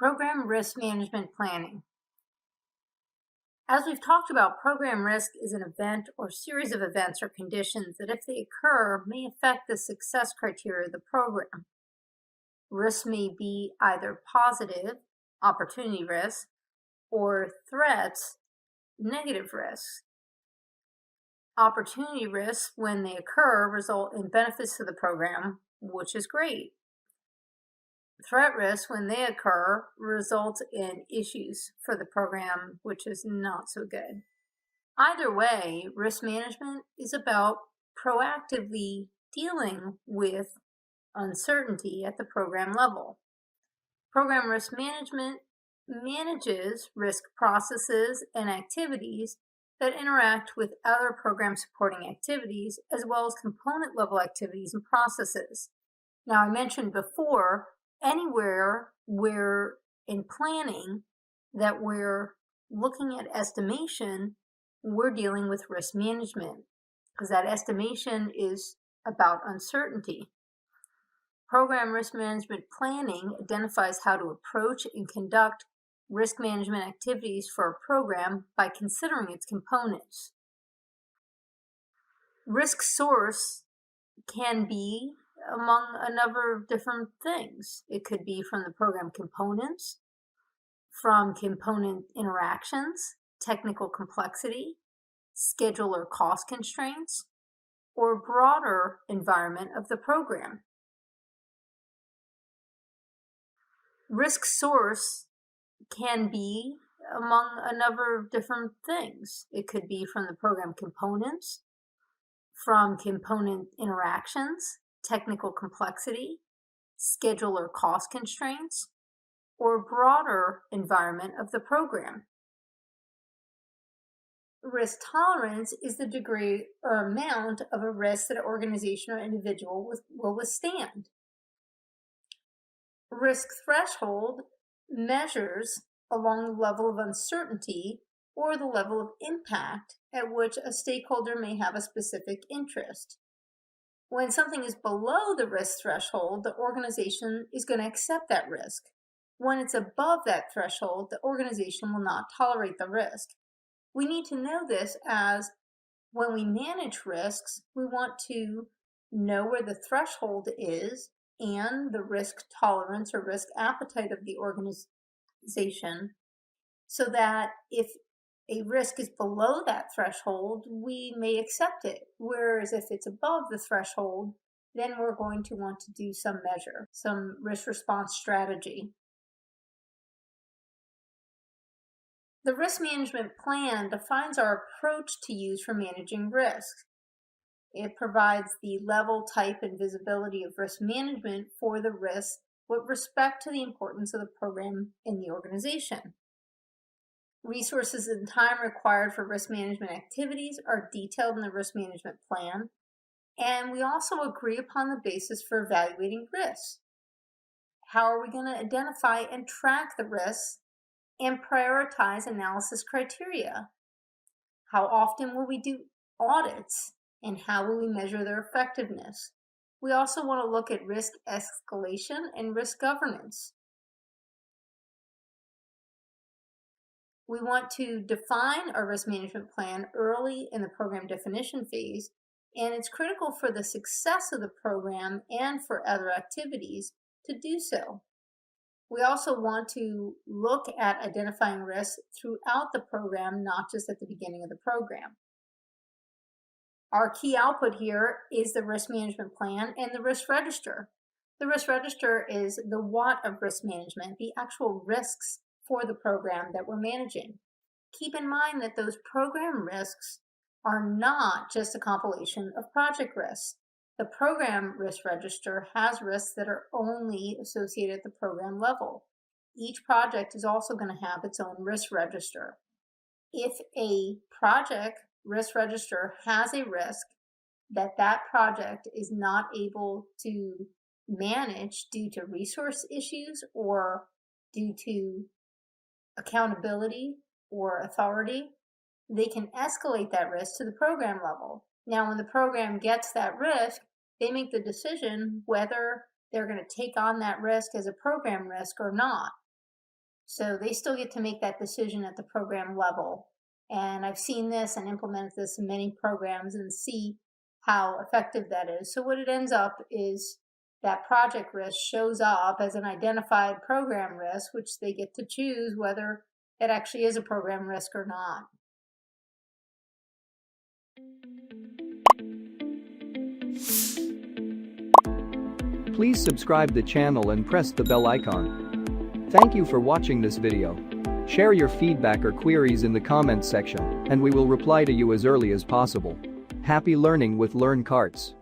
Program risk management planning. As we've talked about, program risk is an event or series of events or conditions that, if they occur, may affect the success criteria of the program. Risks may be either positive, opportunity risks, or threats, negative risks. Opportunity risks, when they occur, result in benefits to the program, which is great. Threat risks, when they occur, result in issues for the program, which is not so good. Either way, risk management is about proactively dealing with uncertainty at the program level. Program risk management manages risk processes and activities that interact with other program supporting activities, as well as component level activities and processes. Now, I mentioned before, anywhere we're in planning that we're looking at estimation, we're dealing with risk management because that estimation is about uncertainty. Program risk management planning identifies how to approach and conduct risk management activities for a program by considering its components. Risk source can be among a number of different things. It could be from the program components, from component interactions, technical complexity, schedule or cost constraints, or broader environment of the program. Risk source can be among a number of different things. It could be from the program components, from component interactions, technical complexity, schedule or cost constraints, or broader environment of the program. Risk tolerance is the degree or amount of a risk that an organization or individual will withstand. Risk threshold measures along the level of uncertainty or the level of impact at which a stakeholder may have a specific interest. When something is below the risk threshold, the organization is going to accept that risk. When it's above that threshold, the organization will not tolerate the risk. We need to know this, as when we manage risks, we want to know where the threshold is and the risk tolerance or risk appetite of the organization, so that if a risk is below that threshold, we may accept it. Whereas if it's above the threshold, then we're going to want to do some measure, some risk response strategy. The risk management plan defines our approach to use for managing risk. It provides the level, type, and visibility of risk management for the risk with respect to the importance of the program in the organization. Resources and time required for risk management activities are detailed in the risk management plan, and we also agree upon the basis for evaluating risks. How are we going to identify and track the risks and prioritize analysis criteria? How often will we do audits, and how will we measure their effectiveness? We also want to look at risk escalation and risk governance. We want to define our risk management plan early in the program definition phase, and it's critical for the success of the program and for other activities to do so. We also want to look at identifying risks throughout the program, not just at the beginning of the program. Our key output here is the risk management plan and the risk register. The risk register is the what of risk management, the actual risks for the program that we're managing. Keep in mind that those program risks are not just a compilation of project risks. The program risk register has risks that are only associated at the program level. Each project is also going to have its own risk register. If a project risk register has a risk that project is not able to manage due to resource issues or due to accountability or authority, they can escalate that risk to the program level. Now, when the program gets that risk, they make the decision whether they're going to take on that risk as a program risk or not. So they still get to make that decision at the program level. And I've seen this and implemented this in many programs and see how effective that is. So what it ends up is that project risk shows up as an identified program risk, which they get to choose whether it actually is a program risk or not. Please subscribe the channel and press the bell icon. Thank you for watching this video. Share your feedback or queries in the comments section, and we will reply to you as early as possible. Happy learning with LearnCarts.